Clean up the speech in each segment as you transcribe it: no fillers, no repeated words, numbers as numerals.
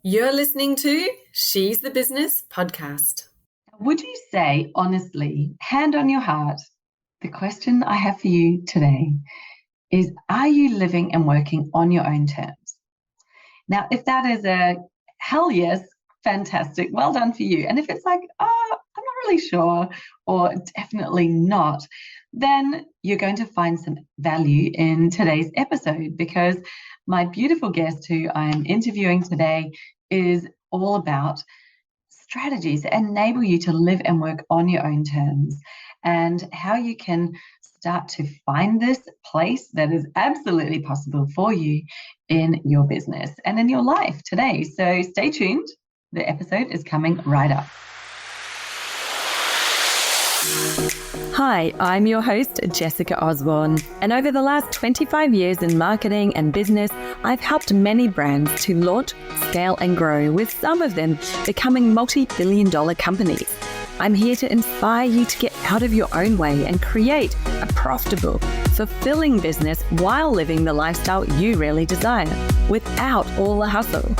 You're listening to She's the Business podcast. Would you say, honestly, hand on your heart, the question I have for you today is, are you living and working on your own terms? Now, if that is a hell yes, fantastic, well done for you. And if it's like, oh, I'm not really sure, or definitely not, then you're going to find some value in today's episode, because my beautiful guest who I'm interviewing today is all about strategies that enable you to live and work on your own terms, and how you can start to find this place that is absolutely possible for you in your business and in your life today. So stay tuned. The episode is coming right up. Hi, I'm your host, Jessica Osborne, and over the last 25 years in marketing and business, I've helped many brands to launch, scale, and grow, with some of them becoming multi-billion-dollar companies. I'm here to inspire you to get out of your own way and create a profitable, fulfilling business while living the lifestyle you really desire, without all the hustle.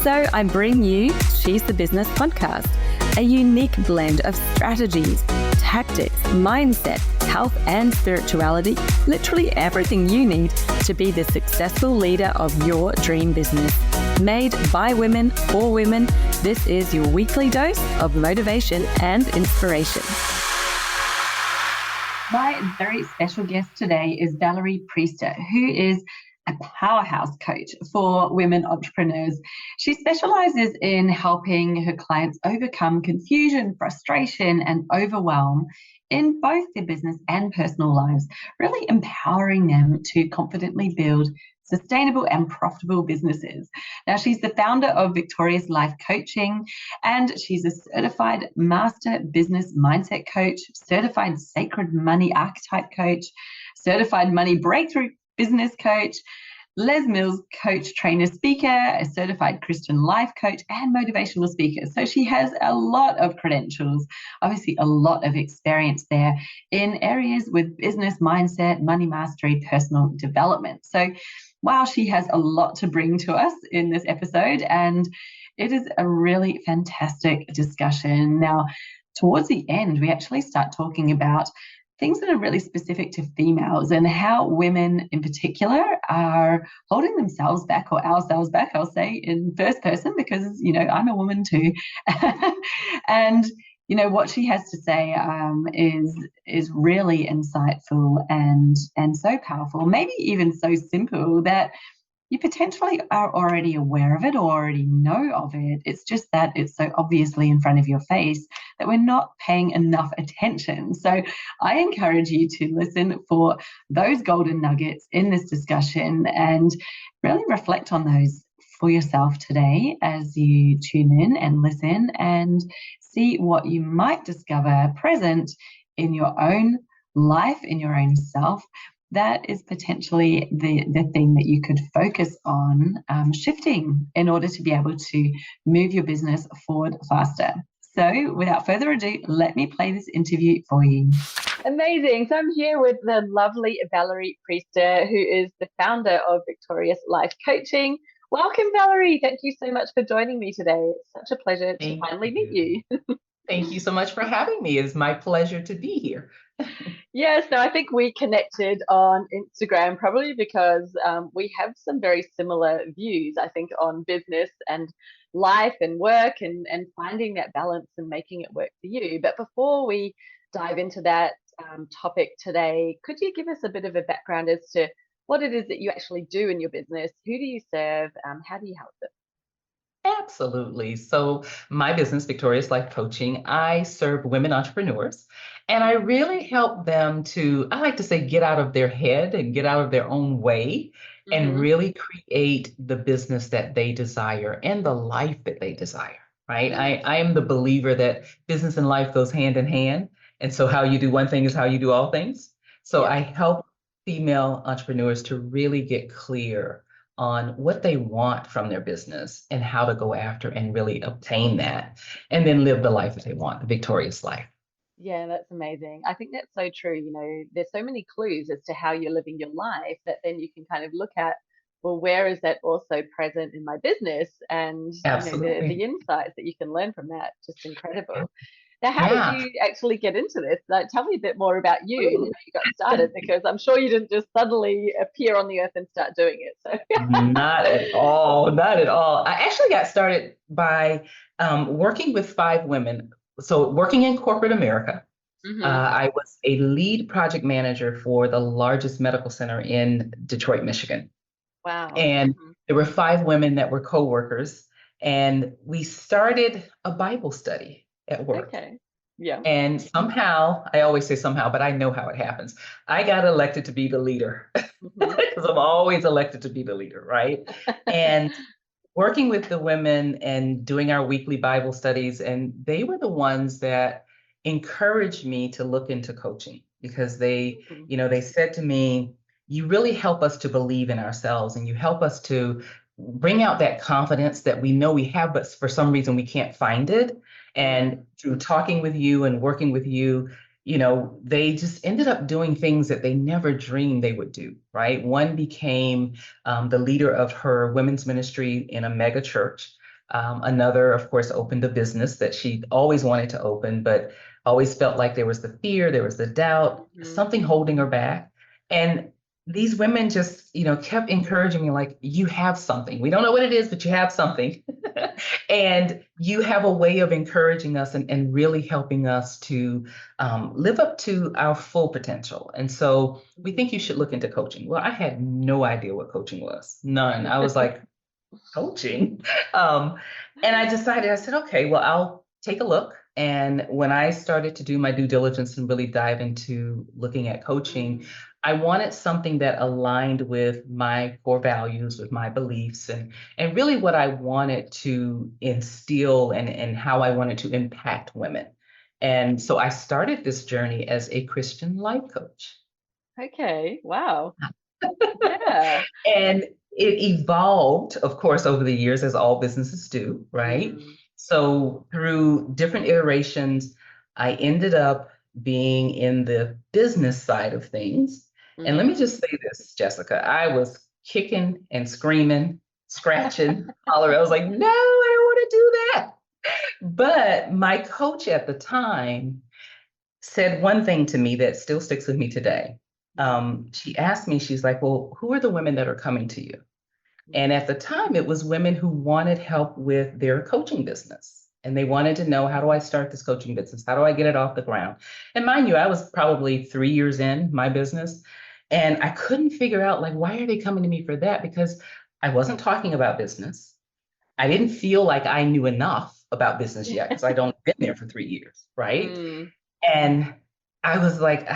So I bring you She's the Business podcast, a unique blend of strategies, tactics, mindset, health, and spirituality, literally everything you need to be the successful leader of your dream business. Made by women for women, this is your weekly dose of motivation and inspiration. My very special guest today is Valerie Priester, who is a powerhouse coach for women entrepreneurs. She specializes in helping her clients overcome confusion, frustration, and overwhelm in both their business and personal lives, really empowering them to confidently build sustainable and profitable businesses. Now, she's the founder of Victorious Life Coaching, and she's a certified master business mindset coach, certified sacred money archetype coach, certified money breakthrough business coach, Les Mills coach, trainer, speaker, a certified Christian life coach, and motivational speaker. So she has a lot of credentials, obviously a lot of experience there in areas with business mindset, money mastery, personal development. So wow, she has a lot to bring to us in this episode, and it is a really fantastic discussion. Now, towards the end, we actually start talking about things that are really specific to females and how women in particular are holding themselves back, or ourselves back, I'll say in first person, because, you know, I'm a woman too. And, you know, what she has to say is really insightful and so powerful, maybe even so simple that you potentially are already aware of it or already know of it. It's just that it's so obviously in front of your face that we're not paying enough attention. So I encourage you to listen for those golden nuggets in this discussion and really reflect on those for yourself today as you tune in and listen, and see what you might discover present in your own life, in your own self, that is potentially the thing that you could focus on shifting in order to be able to move your business forward faster. So without further ado, let me play this interview for you. Amazing. So I'm here with the lovely Valerie Priester, who is the founder of Victorious Life Coaching. Welcome, Valerie. Thank you so much for joining me today. It's such a pleasure to finally meet you. Thank you so much for having me. It's my pleasure to be here. Yes, no, I think we connected on Instagram probably because we have some very similar views, I think, on business and life and work and finding that balance and making it work for you. But before we dive into that topic today, could you give us a bit of a background as to what it is that you actually do in your business? Who do you serve? How do you help them? Absolutely. So my business, Victorious Life Coaching, I serve women entrepreneurs, and I really help them to, I like to say, get out of their head and get out of their own way and really create the business that they desire and the life that they desire, right? I am the believer that business and life goes hand in hand. And so how you do one thing is how you do all things. So I help female entrepreneurs to really get clear on what they want from their business and how to go after and really obtain that, and then live the life that they want, the victorious life. Yeah, that's amazing. I think that's so true. You know, there's so many clues as to how you're living your life that then you can kind of look at well, where is that also present in my business? And, Absolutely. the insights that you can learn from that, just incredible. Now, how did Yeah. you actually get into this? Like, tell me a bit more about you and Ooh. how you got started, because I'm sure you didn't just suddenly appear on the earth and start doing it. So, Not at all. Not at all. I actually got started by working with 5 women. So, working in corporate America, hmm I was a lead project manager for the largest medical center in Detroit, Michigan. wow. And there were 5 women that were coworkers, and we started a Bible study at work. Okay. Yeah. And somehow, I always say somehow, but I know how it happens. I got elected to be the leader hmm because I'm always elected to be the leader, right? And working with the women and doing our weekly Bible studies, and they were the ones that encouraged me to look into coaching because they said to me, you really help us to believe in ourselves and you help us to bring out that confidence that we know we have, but for some reason we can't find it. And through talking with you and working with you, they just ended up doing things that they never dreamed they would do, right? One became the leader of her women's ministry in a mega church. Another, of course, opened a business that she always wanted to open, but always felt like there was the fear, there was the doubt, hmm something holding her back. And these women just, kept encouraging me, like, you have something. We don't know what it is, but you have something. And you have a way of encouraging us and really helping us to live up to our full potential. And so we think you should look into coaching. Well, I had no idea what coaching was, none. I was like, coaching? Um, and I decided, I said, okay, well, I'll take a look. And when I started to do my due diligence and really dive into looking at coaching, I wanted something that aligned with my core values, with my beliefs, and really what I wanted to instill and how I wanted to impact women. And so I started this journey as a Christian life coach. Okay. Wow. Yeah. And it evolved, of course, over the years, as all businesses do, right? Mm. So through different iterations, I ended up being in the business side of things. And let me Mm. just say this, Jessica, I was kicking and screaming, scratching, hollering. I was like, no, I don't want to do that. But my coach at the time said one thing to me that still sticks with me today. She asked me, she's like, well, who are the women that are coming to you? And at the time, it was women who wanted help with their coaching business. And they wanted to know, how do I start this coaching business? How do I get it off the ground? And mind you, I was probably 3 years in my business. And I couldn't figure out, like, why are they coming to me for that? Because I wasn't talking about business. I didn't feel like I knew enough about business yet because I don't been there for 3 years, right? Mm. And I was like,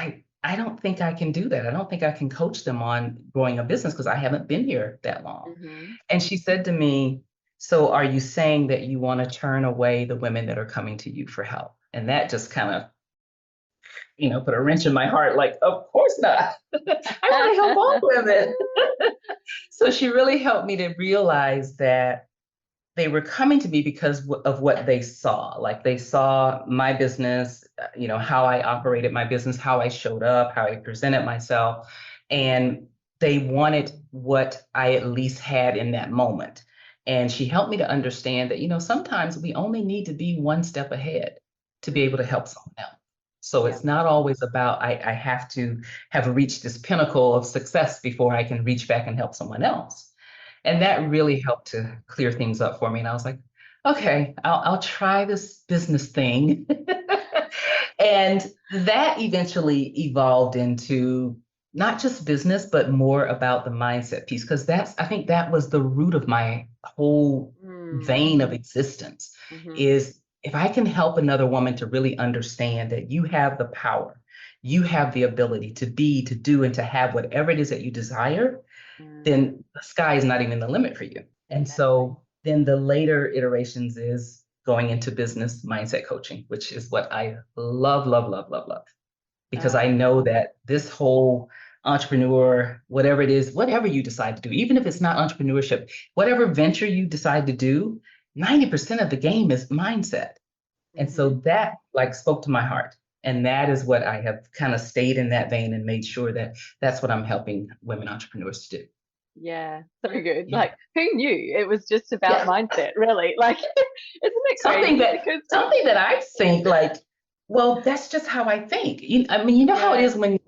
I don't think I can do that. I don't think I can coach them on growing a business because I haven't been here that long. Mhm. And she said to me, so are you saying that you want to turn away the women that are coming to you for help? And that just kind of, put a wrench in my heart, like, of course not. I want to help all women. So she really helped me to realize that they were coming to me because of what they saw. Like, they saw my business, how I operated my business, how I showed up, how I presented myself. And they wanted what I at least had in that moment. And she helped me to understand that, sometimes we only need to be one step ahead to be able to help someone else. So Yeah. it's not always about, I have to have reached this pinnacle of success before I can reach back and help someone else. And that really helped to clear things up for me. And I was like, okay, I'll try this business thing. And that eventually evolved into not just business, but more about the mindset piece. Because I think that was the root of my whole Mm. vein of existence, Mhm. is if I can help another woman to really understand that you have the power, you have the ability to be, to do, and to have whatever it is that you desire, Mm. then the sky is not even the limit for you. And Exactly. so then the later iterations is going into business mindset coaching, which is what I love, love, love, love, love. Because I know that this whole entrepreneur, whatever it is, whatever you decide to do, even if it's not entrepreneurship, whatever venture you decide to do, 90% of the game is mindset. And so Mhm. that, like, spoke to my heart. And that is what I have kind of stayed in that vein and made sure that that's what I'm helping women entrepreneurs to do. Yeah, so good. Yeah. Like, who knew it was just about Yeah. mindset, really? Like, isn't it Something crazy? that Because something that I think like, well, that's just how I think. I mean, you know how it yeah, is when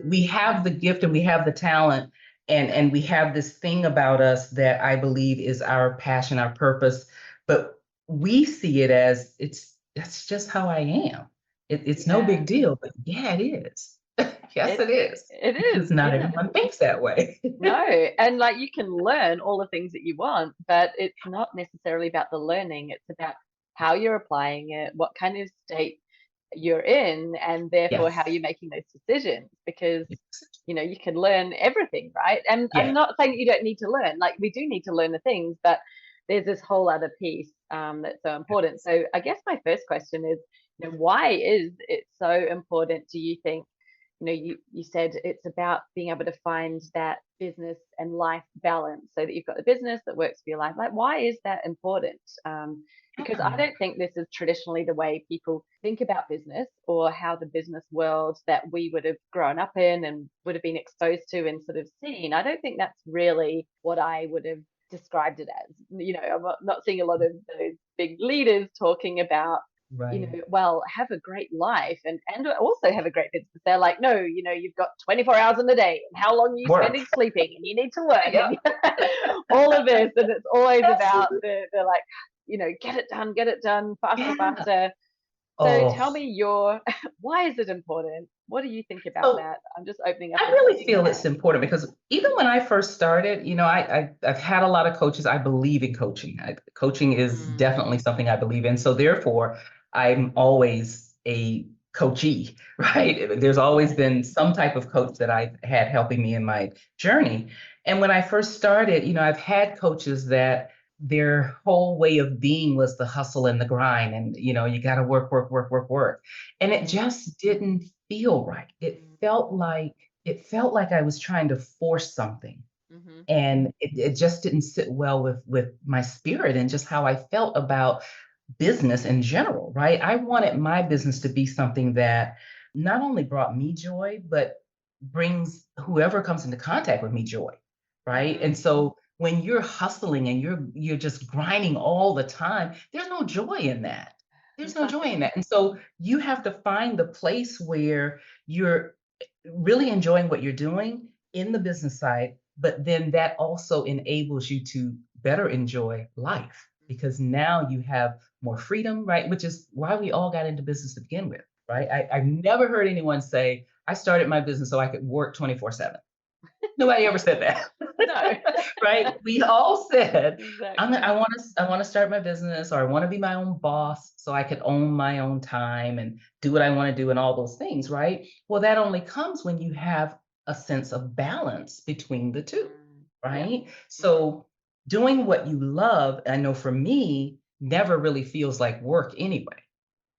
we have the gift and we have the talent and we have this thing about us that I believe is our passion, our purpose, but we see it as that's just how I am. It's no yeah, big deal, but yeah, it is. Yes, it it is. it is. Because not Yeah. everyone thinks that way. No, and like you can learn all the things that you want, but it's not necessarily about the learning. It's about how you're applying it, what kind of state you're in, and therefore how Yes. you're making those decisions. Because Yes. you can learn everything, right? And I'm Yeah. not saying that you don't need to learn. Like we do need to learn the things, but there's this whole other piece that's so important. So I guess my first question is, why is it so important? Do you think? You said it's about being able to find that business and life balance so that you've got the business that works for your life. Like, why is that important? Because I don't think this is traditionally the way people think about business or how the business world that we would have grown up in and would have been exposed to and sort of seen. I don't think that's really what I would have described it as. I'm not seeing a lot of those big leaders talking about Right. well, have a great life and also have a great business. They're like, no, you've got 24 hours in the day, and how long are you Work. spending sleeping, and you need to work, Yep. and all of this, and it's always about Absolutely. the like, get it done, faster, Yeah. faster. So tell Oh, me why is it important? What do you think about so that? I'm just opening up I and really asking feel now. it's important because even when I first started, I've had a lot of coaches. I believe in coaching. Coaching is Mm, definitely something I believe in. So therefore, I'm always a coachee, right? There's always yeah. been some type of coach that I've had helping me in my journey. And when I first started, I've had coaches that their whole way of being was the hustle and the grind, and you got to work, work, work, work, work, and it Mm, just didn't feel right. It felt like I was trying to force something. mm-hmm, And it just didn't sit well with my spirit and just how I felt about business in general, right? I wanted my business to be something that not only brought me joy, but brings whoever comes into contact with me joy, right? mm-hmm. And so when you're hustling and you're just grinding all the time, there's no joy in that. There's no joy in that. And so you have to find the place where you're really enjoying what you're doing in the business side, but then that also enables you to better enjoy life because now you have more freedom, right? Which is why we all got into business to begin with, right? I've never heard anyone say, I started my business so I could work 24/7. Nobody ever said that. No. Right? We all said, Exactly. I want to start my business or I want to be my own boss so I could own my own time and do what I want to do and all those things, right? Well, that only comes when you have a sense of balance between the two, Yeah. right? Mm-hmm. So doing what you love, I know for me, never really feels like work anyway.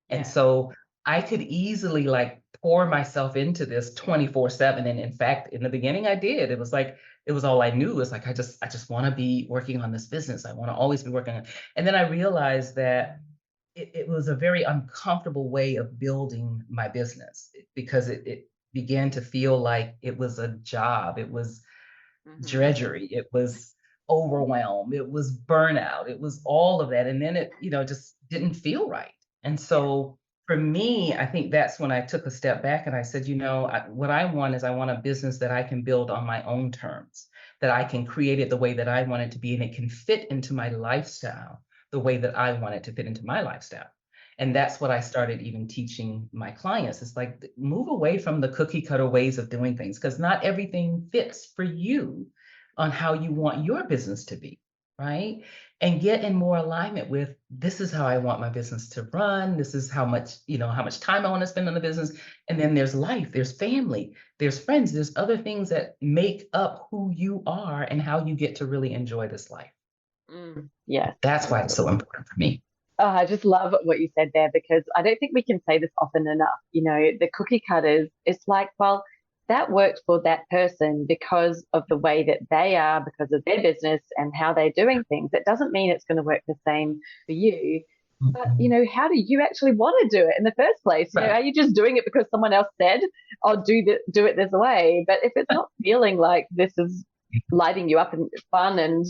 And Yeah. so I could easily like pour myself into this 24/7. And in fact, in the beginning I did. It was like it was all I knew. It's like I just want to be working on this business. I want to always be working on it. And then I realized that it was a very uncomfortable way of building my business because it began to feel like it was a job. It was Mm-hmm. drudgery, it was overwhelm, it was burnout, it was all of that. And then it, just didn't feel right. And Yeah. so for me, I think that's when I took a step back and I said, what I want is I want a business that I can build on my own terms, that I can create it the way that I want it to be, and it can fit into my lifestyle the way that I want it to fit into my lifestyle. And that's what I started even teaching my clients. It's like move away from the cookie cutter ways of doing things because not everything fits for you on how you want your business to be, right? And get in more alignment with this is how I want my business to run. This is how much time I want to spend on the business. And then there's life, there's family, there's friends, there's other things that make up who you are and how you get to really enjoy this life. Yes. That's why it's so important for me. Oh, I just love what you said there because I don't think we can say this often enough. The cookie cutters, it's like, well, that worked for that person because of the way that they are, because of their business and how they're doing things. It doesn't mean it's going to work the same for you. But, Mhm. how do you actually want to do it in the first place? Right. Are you just doing it because someone else said, "Oh, do it this way"? But if it's not feeling like this is lighting you up and fun, and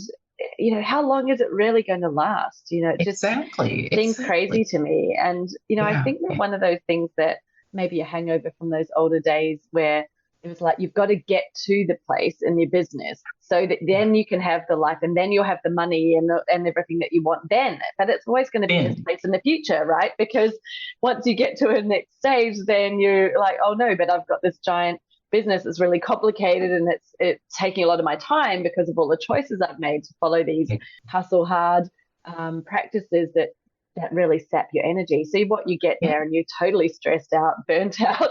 how long is it really going to last? It just seems crazy to me. And I think that one of those things that maybe a hangover from those older days where it was like, you've got to get to the place in your business so that then you can have the life, and then you'll have the money and everything that you want then. But it's always going to be this place in the future, right? Because once you get to a next stage, then you're like, oh no, but I've got this giant business that's really complicated, and it's taking a lot of my time because of all the choices I've made to follow these hustle hard practices that really sap your energy. So what you get there, and you're totally stressed out, burnt out,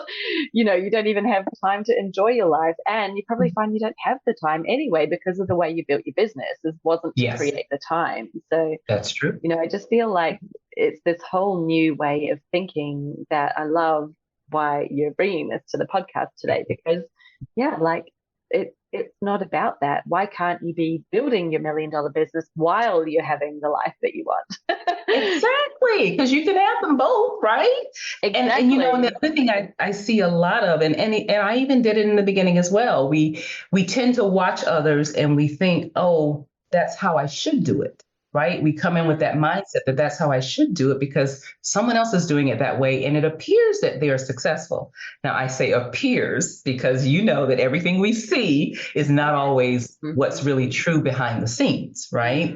you don't even have time to enjoy your life. And you probably find you don't have the time anyway because of the way you built your business. It wasn't to create the time. So that's true. I just feel like it's this whole new way of thinking that I love why you're bringing this to the podcast today, because it's not about that. Why can't you be building your $1 million business while you're having the life that you want? Exactly, because you can have them both, right? Exactly. And the other thing I see a lot of, and I even did it in the beginning as well. We tend to watch others and we think, oh, that's how I should do it. Right? We come in with that mindset that that's how I should do it because someone else is doing it that way. And it appears that they are successful. Now, I say appears because that everything we see is not always what's really true behind the scenes. Right?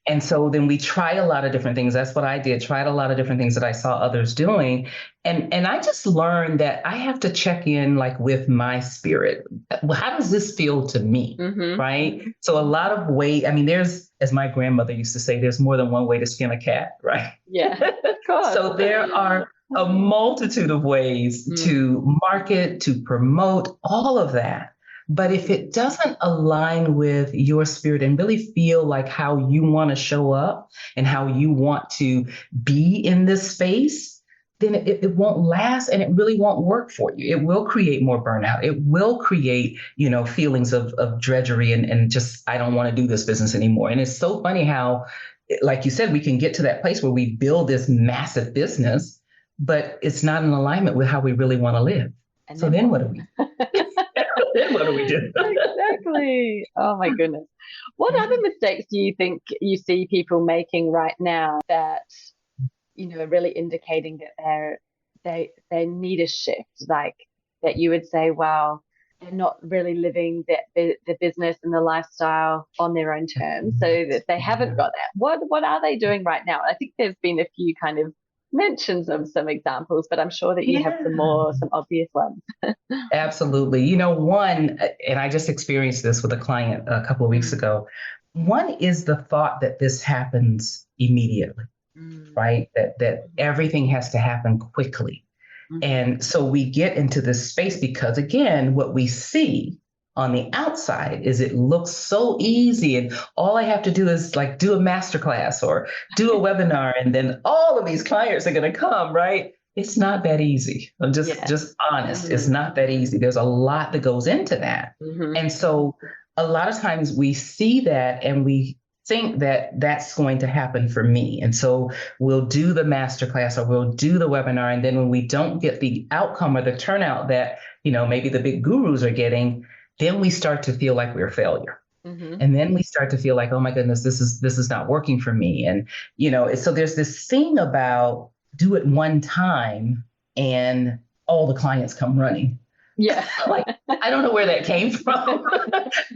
And so then we try a lot of different things. That's what I did. Tried a lot of different things that I saw others doing. And I just learned that I have to check in with my spirit. Well, how does this feel to me? Right? So a lot of ways, there's, as my grandmother used to say, there's more than one way to skin a cat, right? Yeah, of course. So there are a multitude of ways to market, to promote, all of that. But if it doesn't align with your spirit and really feel like how you want to show up and how you want to be in this space, then it won't last and it really won't work for you. It will create more burnout. It will create, feelings of drudgery and just, I don't want to do this business anymore. And it's so funny how, like you said, we can get to that place where we build this massive business, but it's not in alignment with how we really want to live. And so then what do we Then what do we do? Exactly. Oh my goodness. What other mistakes do you think you see people making right now that, are really indicating that they need a shift? Like that you would say, wow, they're not really living the business and the lifestyle on their own terms, so that they haven't got that. What are they doing right now? I think there's been a few kind of mentions of some examples, but I'm sure that you have some obvious ones. Absolutely. One, and I just experienced this with a client a couple of weeks ago. One is the thought that this happens immediately, right? That everything has to happen quickly. And so we get into this space because, again, what we see on the outside is it looks so easy, and all I have to do is do a masterclass or do a webinar, and then all of these clients are going to come, right? It's not that easy. I'm just honest. It's not that easy. There's a lot that goes into that. And so a lot of times we see that and we think that that's going to happen for me. And so we'll do the masterclass or we'll do the webinar. And then when we don't get the outcome or the turnout that, maybe the big gurus are getting, then we start to feel like we're a failure. And then we start to feel like, oh my goodness, this is not working for me. And, so there's this thing about do it one time and all the clients come running. Yeah. I don't know where that came from,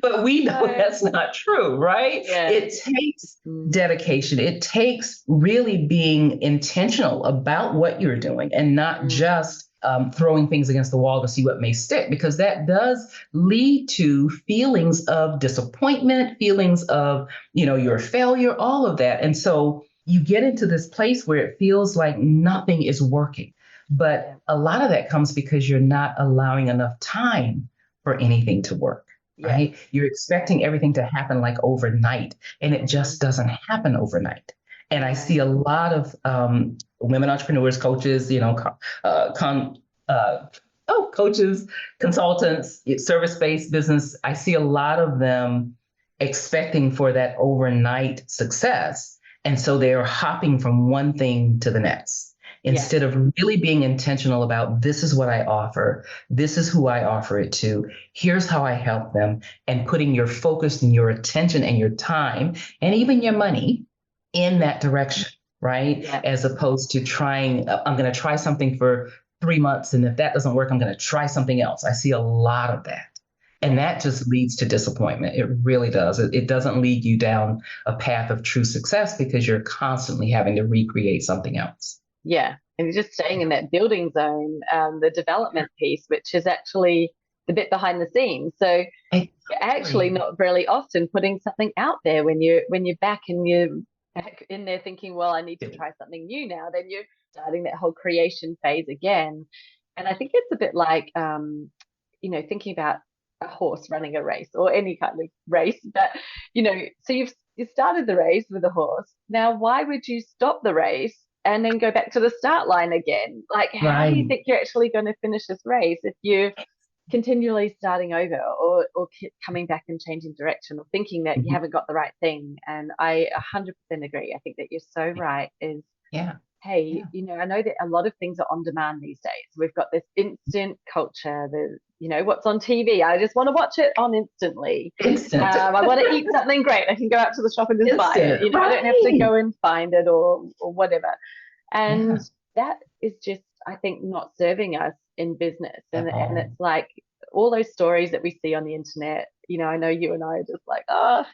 but we know that's not true, right? Yeah. It takes dedication. It takes really being intentional about what you're doing and not just throwing things against the wall to see what may stick, because that does lead to feelings of disappointment, feelings of, you're a failure, all of that. And so you get into this place where it feels like nothing is working. But a lot of that comes because you're not allowing enough time for anything to work, right? You're expecting everything to happen overnight, and it just doesn't happen overnight. And I see a lot of women entrepreneurs, coaches, coaches, consultants, service-based business. I see a lot of them expecting for that overnight success. And so they're hopping from one thing to the next. instead of really being intentional about this is what I offer, this is who I offer it to, here's how I help them, and putting your focus and your attention and your time and even your money in that direction, right? Yeah. As opposed to trying, I'm going to try something for 3 months, and if that doesn't work, I'm going to try something else. I see a lot of that. And that just leads to disappointment. It really does. It doesn't lead you down a path of true success because you're constantly having to recreate something else. Yeah. And you're just staying in that building zone, the development piece, which is actually the bit behind the scenes. So Exactly. you're actually not really often putting something out there when you're back and you're back in there thinking, well, I need to try something new now. Then you're starting that whole creation phase again. And I think it's a bit like, thinking about a horse running a race or any kind of race. But, so you started the race with a horse. Now, why would you stop the race and then go back to the start line again? Like, how do you think you're actually going to finish this race if you're continually starting over or coming back and changing direction or thinking that you haven't got the right thing? And I 100% agree. I think that you're so right. Hey, I know that a lot of things are on demand these days. We've got this instant culture, what's on TV. I just want to watch it on instantly. I want to eat something great. I can go out to the shop and just buy it. I don't have to go and find it or whatever. And that is just, I think, not serving us in business. And it's like all those stories that we see on the internet, I know you and I are just like,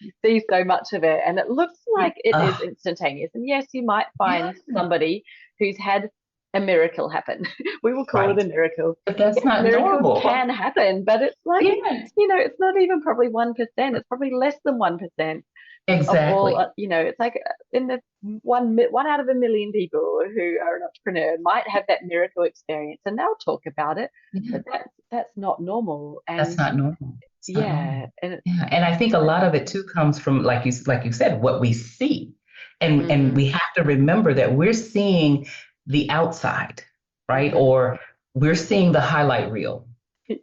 you see so much of it. And it looks like it is instantaneous. And yes, you might find somebody who's had a miracle happen. We will call it a miracle. But that's not normal. Can happen, but it's like, it's not even probably 1%. It's probably less than 1%. Exactly. It's like in the one out of a million people who are an entrepreneur might have that miracle experience, and they'll talk about it. But that's not normal. And that's not normal. And I think a lot of it too comes from, like you said, what we see, and we have to remember that we're seeing the outside, right? Or we're seeing the highlight reel.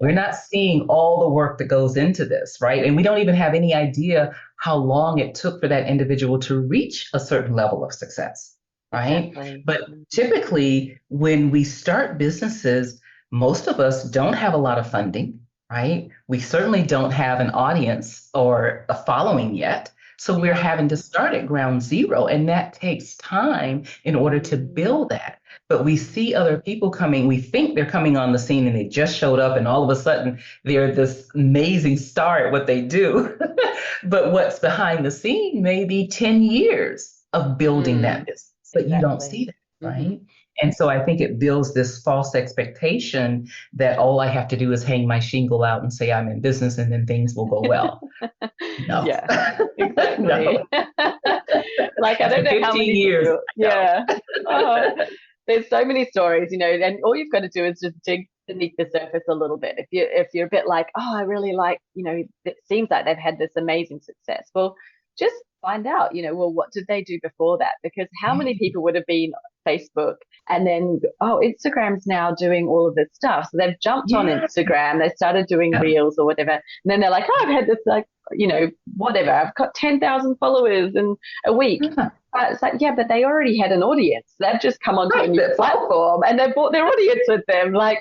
We're not seeing all the work that goes into this, right? And we don't even have any idea how long it took for that individual to reach a certain level of success, right? Exactly. But typically, when we start businesses, most of us don't have a lot of funding, right? We certainly don't have an audience or a following yet. So we're having to start at ground zero, and that takes time in order to build that. But we see other people coming, we think they're coming on the scene and they just showed up and all of a sudden they're this amazing star at what they do. But what's behind the scene may be 10 years of building that business, but you don't see that, right? And so I think it builds this false expectation that all I have to do is hang my shingle out and say I'm in business and then things will go well. No. Yeah, exactly. No. Like, I don't know how many years. People, yeah. There's so many stories, and all you've got to do is just dig beneath the surface a little bit. If you're a bit like, I really like, it seems like they've had this amazing success. Well, just find out, what did they do before that? Because how many people would have been on Facebook and then, Instagram's now doing all of this stuff. So they've jumped on Instagram, they started doing reels or whatever. And then they're like, I've had this, whatever, I've got 10,000 followers in a week. It's like, but they already had an audience. They've just come onto a new platform and they've brought their audience with them. Like,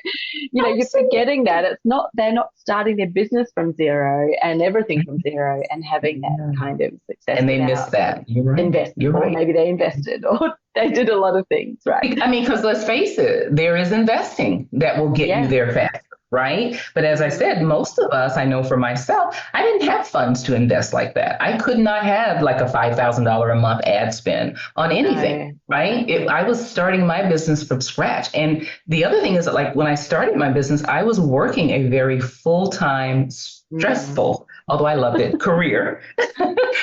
you're forgetting that they're not starting their business from zero and everything from zero and having that kind of success. And they missed that. You're right. Or maybe they invested or they did a lot of things, right? I mean, because let's face it, there is investing that will get you there fast. Right. But as I said, most of us, I know for myself, I didn't have funds to invest like that. I could not have like a $5,000 a month ad spend on anything. Right. I was starting my business from scratch. And the other thing is that, like, when I started my business, I was working a very full-time, stressful, although I loved it, career.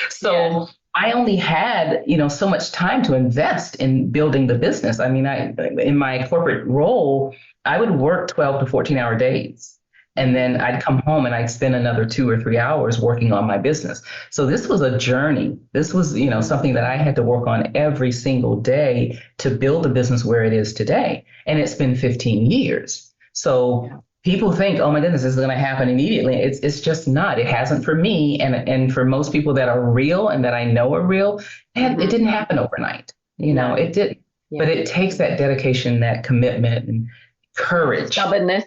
So I only had, so much time to invest in building the business. I mean, in my corporate role, I would work 12 to 14-hour days, and then I'd come home and I'd spend another 2 or 3 hours working on my business. So this was a journey. This was, something that I had to work on every single day to build the business where it is today. And it's been 15 years. So people think, oh my goodness, this is going to happen immediately. It's just not. It hasn't for me. And for most people that are real and that I know are real, it didn't happen overnight. It didn't. But it takes that dedication, that commitment, and courage. Stubbornness.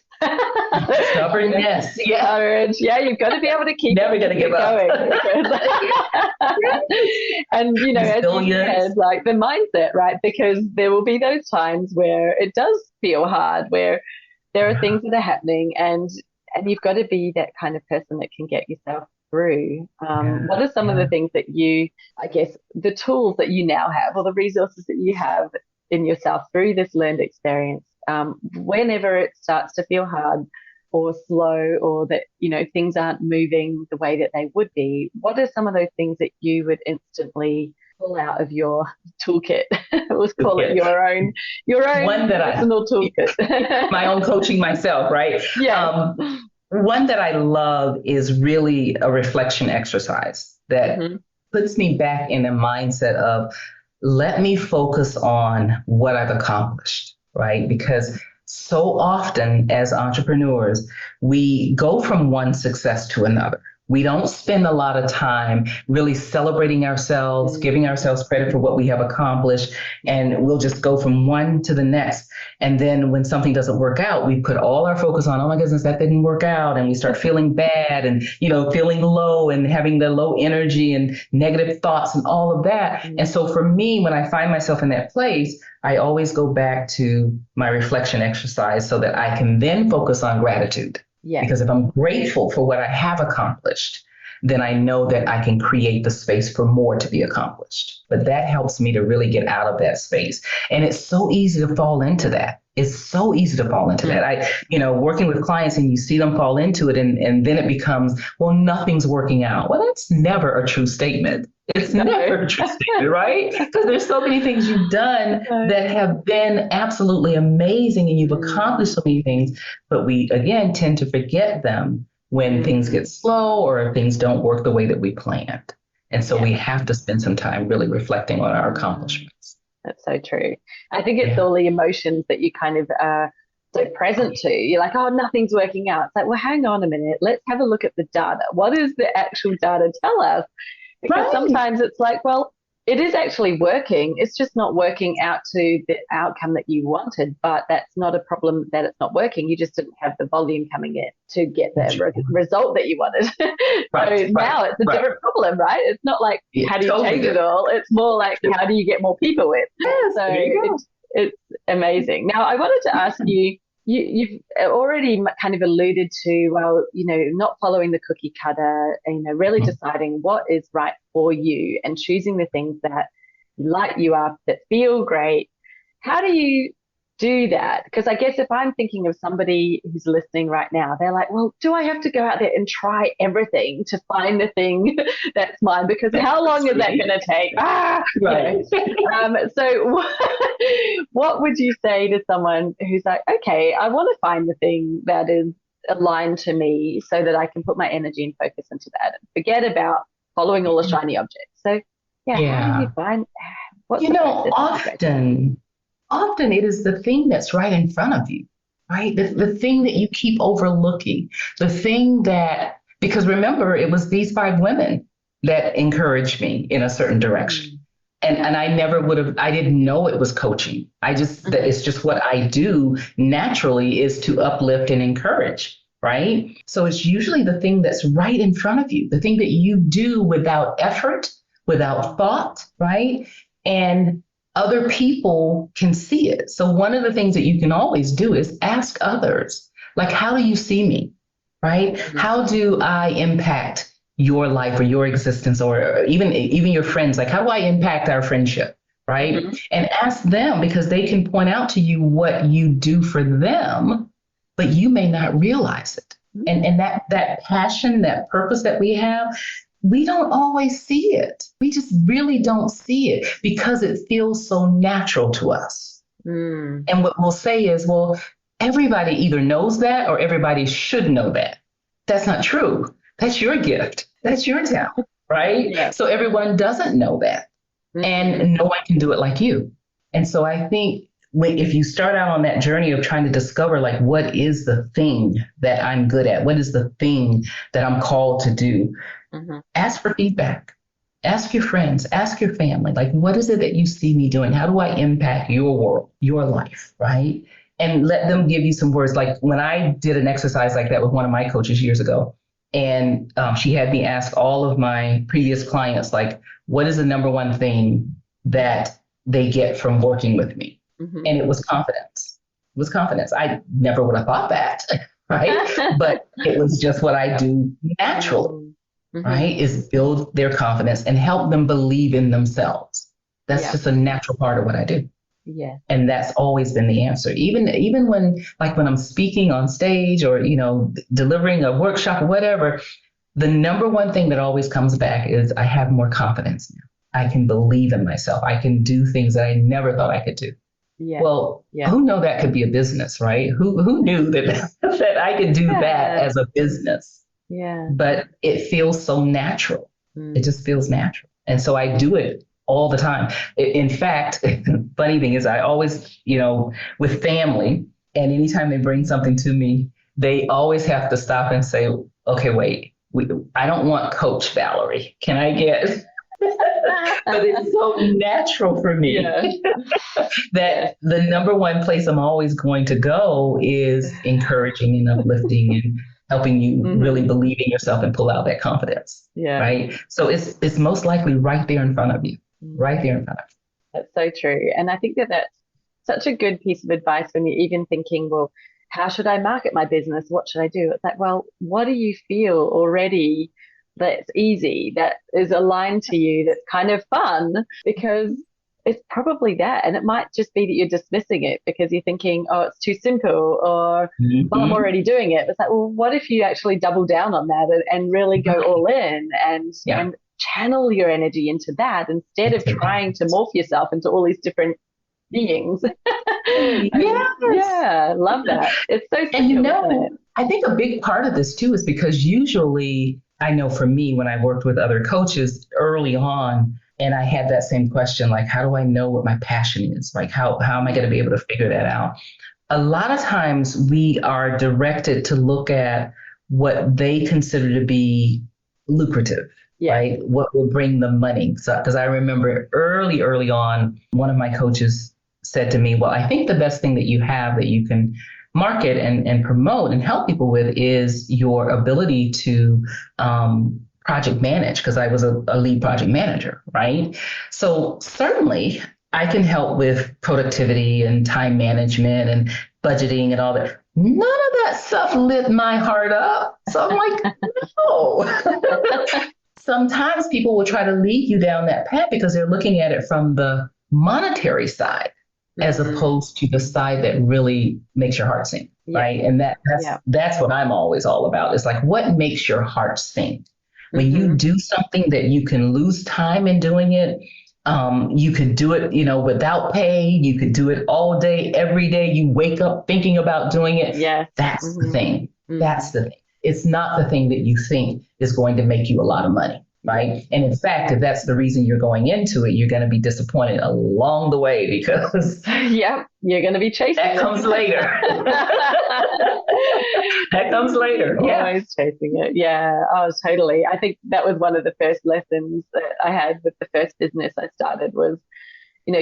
Stubbornness. Yeah. Courage. Yeah, you've got to be able to keep Never going to give up. going. And, you know, as you said, like the mindset, right? Because there will be those times where it does feel hard, where there are things that are happening, and you've got to be that kind of person that can get yourself through. What are some of the things that I guess, the tools that you now have, or the resources that you have in yourself through this learned experience, whenever it starts to feel hard or slow, or that, you know, things aren't moving the way that they would be? What are some of those things that you would instantly pull out of your toolkit? Let's call it your own one personal toolkit. My own coaching myself, right? Yeah. One that I love is really a reflection exercise that puts me back in a mindset of, let me focus on what I've accomplished, right? Because so often as entrepreneurs, we go from one success to another. We don't spend a lot of time really celebrating ourselves, giving ourselves credit for what we have accomplished, and we'll just go from one to the next. And then when something doesn't work out, we put all our focus on, oh my goodness, that didn't work out. And we start feeling bad and, you know, feeling low and having the low energy and negative thoughts and all of that. And so for me, when I find myself in that place, I always go back to my reflection exercise so that I can then focus on gratitude. Yeah. Because if I'm grateful for what I have accomplished, then I know that I can create the space for more to be accomplished. But that helps me to really get out of that space. And it's so easy to fall into that. It's so easy to fall into that. Working with clients and you see them fall into it, and then it becomes, well, nothing's working out. Well, that's never a true statement. It's never a true statement, right? Because there's so many things you've done that have been absolutely amazing and you've accomplished so many things, but we, again, tend to forget them when things get slow or things don't work the way that we planned. And so we have to spend some time really reflecting on our accomplishments. That's so true. I think it's all the emotions that you kind of are so present to. You're like, oh, nothing's working out. It's like, well, hang on a minute. Let's have a look at the data. What does the actual data tell us? Because sometimes it's like, well, it is actually working. It's just not working out to the outcome that you wanted, but that's not a problem that it's not working. You just didn't have the volume coming in to get the result that you wanted. Now it's a different problem, right? It's not like, how do you change it all? It's more like, how do you get more people in? So it's amazing. Now, I wanted to ask you, you've already kind of alluded to, well, not following the cookie cutter, really deciding what is right for you and choosing the things that light you up, that feel great. How do you do that? Because I guess if I'm thinking of somebody who's listening right now, they're like, well, do I have to go out there and try everything to find the thing that's mine? Because how long is that going to take? So what would you say to someone who's like, okay, I want to find the thing that is aligned to me so that I can put my energy and focus into that and forget about following all the shiny objects? So how do you find what's often it is the thing that's right in front of you, right? The thing that you keep overlooking, the thing that, because remember, it was these 5 women that encouraged me in a certain direction. And I never would have, I didn't know it was coaching. It's just what I do naturally, is to uplift and encourage, right? So it's usually the thing that's right in front of you, the thing that you do without effort, without thought, right? And other people can see it. So one of the things that you can always do is ask others, like, how do you see me, right? How do I impact your life or your existence, or even your friends? Like, how do I impact our friendship, right? And ask them, because they can point out to you what you do for them, but you may not realize it. And that passion, that purpose that we have, we don't always see it. We just really don't see it because it feels so natural to us. And what we'll say is, well, everybody either knows that or everybody should know that. That's not true. That's your gift. That's your talent, right? Yeah. So everyone doesn't know that. And no one can do it like you. And so I think if you start out on that journey of trying to discover, like, what is the thing that I'm good at? What is the thing that I'm called to do? Ask for feedback. Ask your friends, ask your family, like, what is it that you see me doing? How do I impact your world, your life, right? And let them give you some words. Like when I did an exercise like that with one of my coaches years ago, and she had me ask all of my previous clients, like, what is the number one thing that they get from working with me? Mhm. And it was confidence. It was confidence. I never would have thought that, right? But it was just what I do naturally, Mhm. right? Is build their confidence and help them believe in themselves. That's Yeah. just a natural part of what I do. Yeah. And that's always been the answer. Even when I'm speaking on stage or, delivering a workshop or whatever, the number one thing that always comes back is I have more confidence now. I can believe in myself. I can do things that I never thought I could do. Yeah. Well, Yeah. who knew that could be a business, right? Who knew that that I could do Yeah. that as a business? Yeah. But it feels so natural. It just feels natural. And so I do it all the time. In fact, funny thing is I always, with family, and anytime they bring something to me, they always have to stop and say, okay, wait, I don't want Coach Valerie. Can I get? But it's so natural for me Yeah. that the number one place I'm always going to go is encouraging and uplifting and helping you really believe in yourself and pull out that confidence. Yeah. Right. So it's most likely right there in front of you, right there in front of you. That's so true. And I think that that's such a good piece of advice when you're even thinking, well, how should I market my business? What should I do? It's like, well, what do you feel already that's easy, that is aligned to you, that's kind of fun? Because it's probably that. And it might just be that you're dismissing it because you're thinking, oh, it's too simple, or, well, I'm already doing it. It's like, well, what if you actually double down on that and really go all in and channel your energy into that instead of trying to morph yourself into all these different beings? Yeah, love that. It's so simple, isn't it? I think a big part of this too is because usually I know for me, when I worked with other coaches early on, and I had that same question, like, how do I know what my passion is? Like, how am I going to be able to figure that out? A lot of times we are directed to look at what they consider to be lucrative, right? What will bring them money. So, because I remember early on, one of my coaches said to me, well, I think the best thing that you have that you can market and promote and help people with is your ability to project manage, because I was a lead project manager, right? So certainly I can help with productivity and time management and budgeting and all that. None of that stuff lit my heart up. So I'm like, no. Sometimes people will try to lead you down that path because they're looking at it from the monetary side as opposed to the side that really makes your heart sing, right? And that's what I'm always all about. It's like, what makes your heart sing? When you do something that you can lose time in doing it, you could do it, without pay. You could do it all day, every day. You wake up thinking about doing it. Yeah. That's the thing. That's the thing. It's not the thing that you think is going to make you a lot of money, right? And in fact, if that's the reason you're going into it, you're going to be disappointed along the way because you're going to be chasing that comes later. That comes later. Always chasing it. Yeah. Oh, totally. I think that was one of the first lessons that I had with the first business I started was,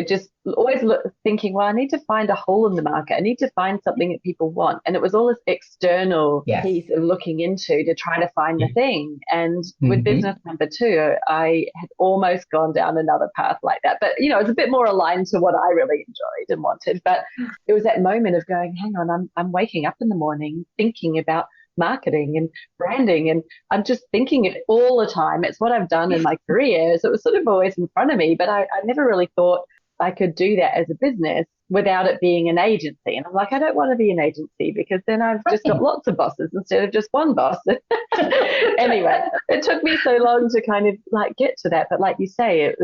just always thinking, well, I need to find a hole in the market. I need to find something that people want. And it was all this external piece of looking into to try to find the thing. And with business number 2, I had almost gone down another path like that. But, it's a bit more aligned to what I really enjoyed and wanted. But it was that moment of going, hang on, I'm waking up in the morning thinking about marketing and branding, and I'm just thinking it all the time. It's what I've done in my career. So it was sort of always in front of me, but I never really thought I could do that as a business without it being an agency. And I'm like, I don't want to be an agency because then I've just got lots of bosses instead of just one boss. Anyway, it took me so long to kind of like get to that. But like you say,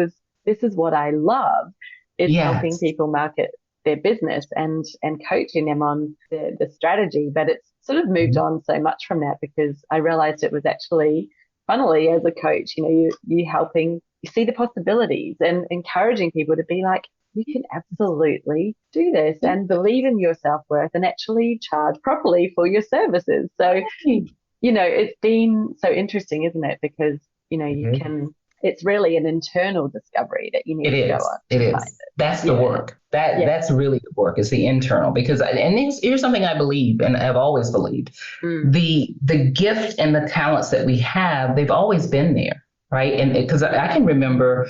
this is what I love, is helping people market their business and coaching them on the strategy. But it's sort of moved on so much from that because I realized it was actually, funnily, as a coach, you helping, you see the possibilities and encouraging people to be like, you can absolutely do this and believe in your self-worth and actually charge properly for your services. So, it's been so interesting, isn't it? Because, you can it's really an internal discovery that you need to go on. It to is. find it. That's the work. That's really the work. It's the internal, because, and here's something I believe and have always believed. The gift and the talents that we have, they've always been there, right? And because I can remember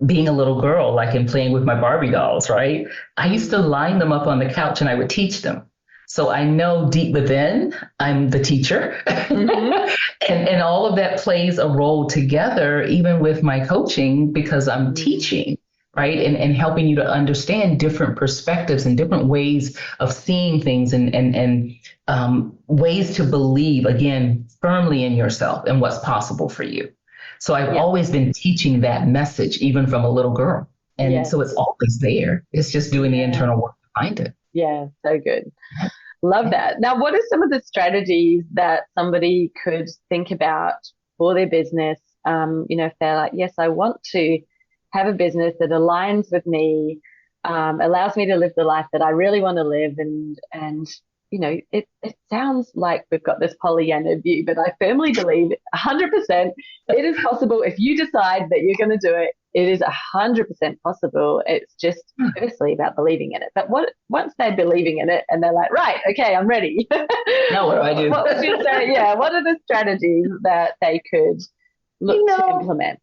being a little girl, like in playing with my Barbie dolls, right? I used to line them up on the couch and I would teach them. So I know deep within, I'm the teacher. and all of that plays a role together, even with my coaching, because I'm teaching, right? And helping you to understand different perspectives and different ways of seeing things and ways to believe, again, firmly in yourself and what's possible for you. So I've always been teaching that message, even from a little girl. And so it's always there. It's just doing the internal work behind it. Yeah, so good. Love that. Now, what are some of the strategies that somebody could think about for their business? If they're like, yes, I want to have a business that aligns with me, allows me to live the life that I really want to live. And it sounds like we've got this Pollyanna view, but I firmly believe 100% it is possible. If you decide that you're going to do it, it is 100% possible. It's just firstly about believing in it. But once they're believing in it and they're like, right, okay, I'm ready. Now what do I do? What would you say? Yeah, what are the strategies that they could look to implement?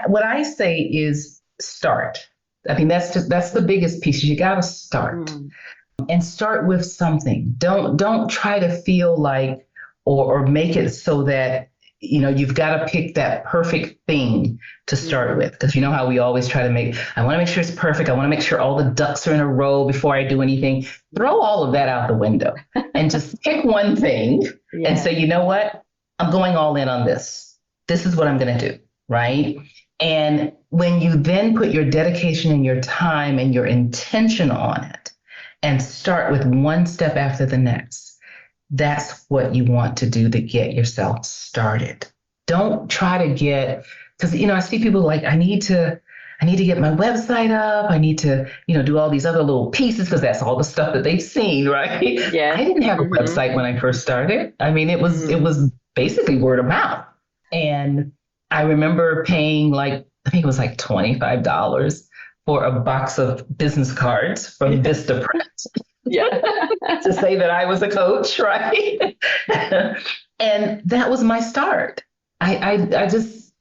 What I say is start. I think that's the biggest piece. You got to start. And start with something. Don't try to feel like or make it so that you've got to pick that perfect thing to start with, because you know how we always try to I want to make sure it's perfect. I want to make sure all the ducks are in a row before I do anything. Throw all of that out the window and just pick one thing and say, you know what? I'm going all in on this. This is what I'm going to do, right? And when you then put your dedication and your time and your intention on it, and start with one step after the next, that's what you want to do to get yourself started. Don't try to because I see people like, I need to get my website up. I need to, do all these other little pieces, because that's all the stuff that they've seen, right? Yeah. I didn't have a website when I first started. I mean, it was basically word of mouth. And I remember paying I think it was like $25 for a box of business cards from Vista Press. To say that I was a coach, right? And that was my start. I just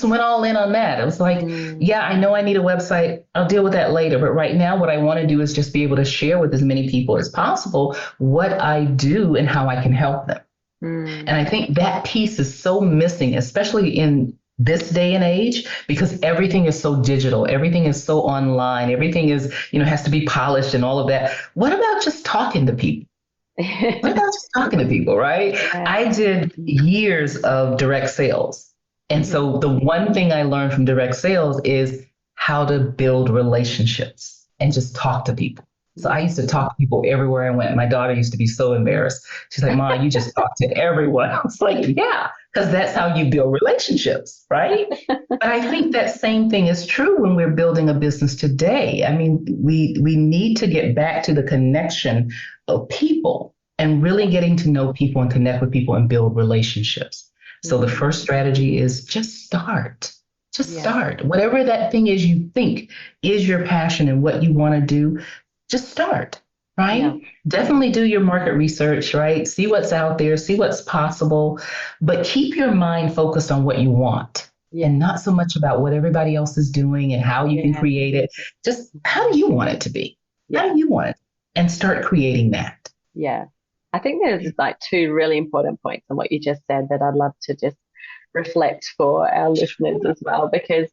went all in on that. It was like, I know I need a website. I'll deal with that later. But right now, what I want to do is just be able to share with as many people as possible what I do and how I can help them. And I think that piece is so missing, especially in this day and age, because everything is so digital, everything is so online, everything is, has to be polished and all of that. What about just talking to people? What about just talking to people, right? I did years of direct sales. And so the one thing I learned from direct sales is how to build relationships and just talk to people. So I used to talk to people everywhere I went. My daughter used to be so embarrassed. She's like, Mom, you just talk to everyone. I was like, yeah, because that's how you build relationships, right? But I think that same thing is true when we're building a business today. I mean, we need to get back to the connection of people and really getting to know people and connect with people and build relationships. So the first strategy is just start. Just start. Whatever that thing is you think is your passion and what you want to do, just start, right? Yeah. Definitely do your market research, right? See what's out there, see what's possible, but keep your mind focused on what you want and not so much about what everybody else is doing and how you can create it. Just how do you want it to be? How do you want it? And start creating that. Yeah. I think there's two really important points on what you just said that I'd love to just reflect for our listeners as well, because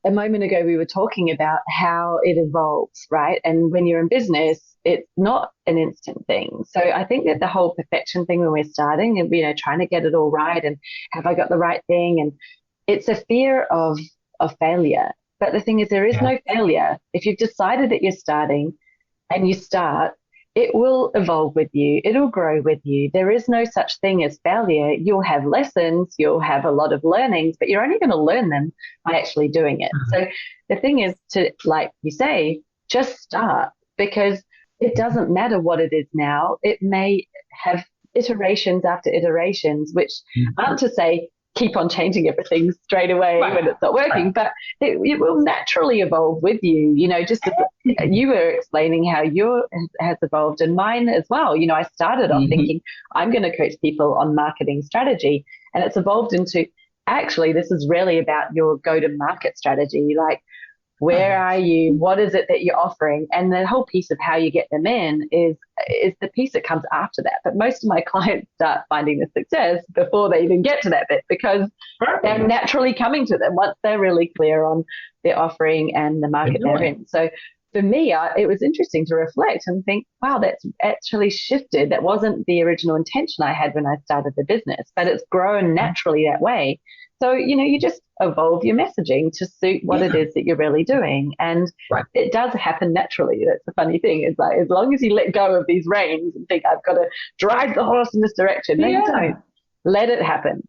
a moment ago, we were talking about how it evolves, right? And when you're in business, it's not an instant thing. So I think that the whole perfection thing when we're starting and, trying to get it all right and have I got the right thing? And it's a fear of failure. But the thing is, there is no failure. If you've decided that you're starting and you start, it will evolve with you. It'll grow with you. There is no such thing as failure. You'll have lessons. You'll have a lot of learnings, but you're only going to learn them by actually doing it. So the thing is to, like you say, just start, because it doesn't matter what it is now. It may have iterations after iterations, which aren't to say keep on changing everything straight away when it's not working, but it will naturally evolve with you, just as you were explaining how yours has evolved and mine as well. I started off thinking I'm going to coach people on marketing strategy, and it's evolved into actually this is really about your go-to-market strategy. Like, where are you? What is it that you're offering? And the whole piece of how you get them in is the piece that comes after that. But most of my clients start finding the success before they even get to that bit, because they're naturally coming to them once they're really clear on their offering and the market they're in. So for me, it was interesting to reflect and think, wow, that's actually shifted. That wasn't the original intention I had when I started the business, but it's grown naturally that way. So, you just evolve your messaging to suit what it is that you're really doing. And it does happen naturally. That's the funny thing. It's like, as long as you let go of these reins and think, I've got to drive the horse in this direction, then you don't. Let it happen.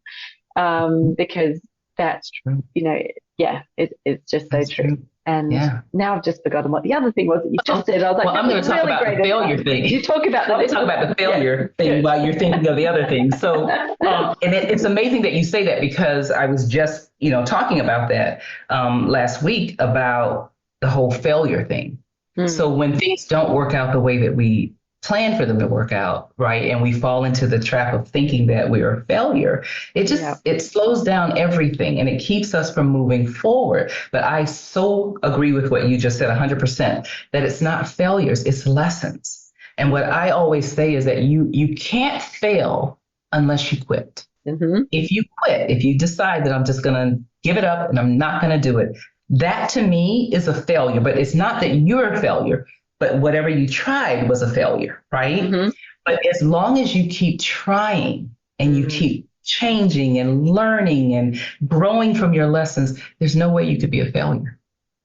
Because that's, true. It's just so true. And now I've just forgotten what the other thing was that you just said. I was like, well, I'm going to talk about the failure thing. You talk about the failure thing while you're thinking of the other thing. So, and it's amazing that you say that, because I was just, talking about that last week about the whole failure thing. So when things don't work out the way that we plan for them to work out, right, and we fall into the trap of thinking that we're a failure, it just it slows down everything and it keeps us from moving forward. But I so agree with what you just said 100%, that it's not failures, it's lessons. And what I always say is that you can't fail unless you quit. If you quit, if you decide that I'm just going to give it up and I'm not going to do it, that to me is a failure. But it's not that you're a failure, but whatever you tried was a failure, right? But as long as you keep trying and you keep changing and learning and growing from your lessons, there's no way you could be a failure.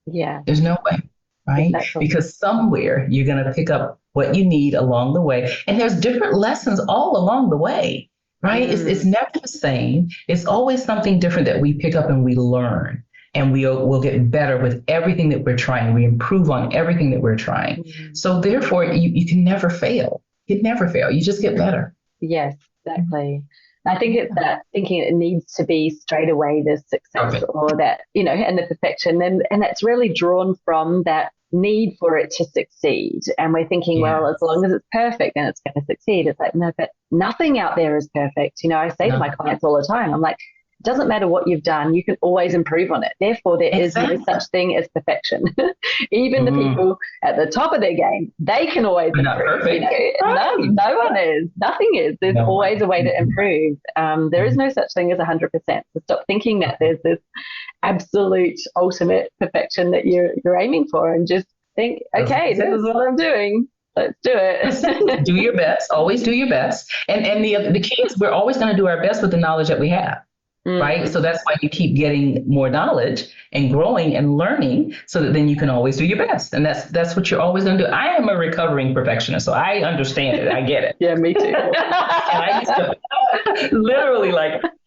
Yeah. There's no way, right? Exactly. Because somewhere you're going to pick up what you need along the way. And there's different lessons all along the way, right? It's never the same. It's always something different that we pick up and we learn. And we'll get better with everything that we're trying. We improve on everything that we're trying. So therefore, you can never fail. You can never fail. You just get better. Yes, exactly. I think it's that thinking it needs to be straight away the success or that, and the perfection. And that's really drawn from that need for it to succeed. And we're thinking, well, as long as it's perfect, then it's going to succeed. It's like, no, but nothing out there is perfect. I say to my clients all the time, I'm like, it doesn't matter what you've done, you can always improve on it. Therefore, there is no such thing as perfection. Even the people at the top of their game, they can always improve. No one is. Nothing is. There's always a way to improve. There is no such thing as 100%. So stop thinking that there's this absolute ultimate perfection that you're aiming for, and just think, okay, this is what I'm doing. Let's do it. Do your best. Always do your best. And the key is we're always going to do our best with the knowledge that we have. Right. So that's why you keep getting more knowledge and growing and learning, so that then you can always do your best. And that's what you're always going to do. I am a recovering perfectionist, so I understand it. I get it. Yeah, me too. And I used to literally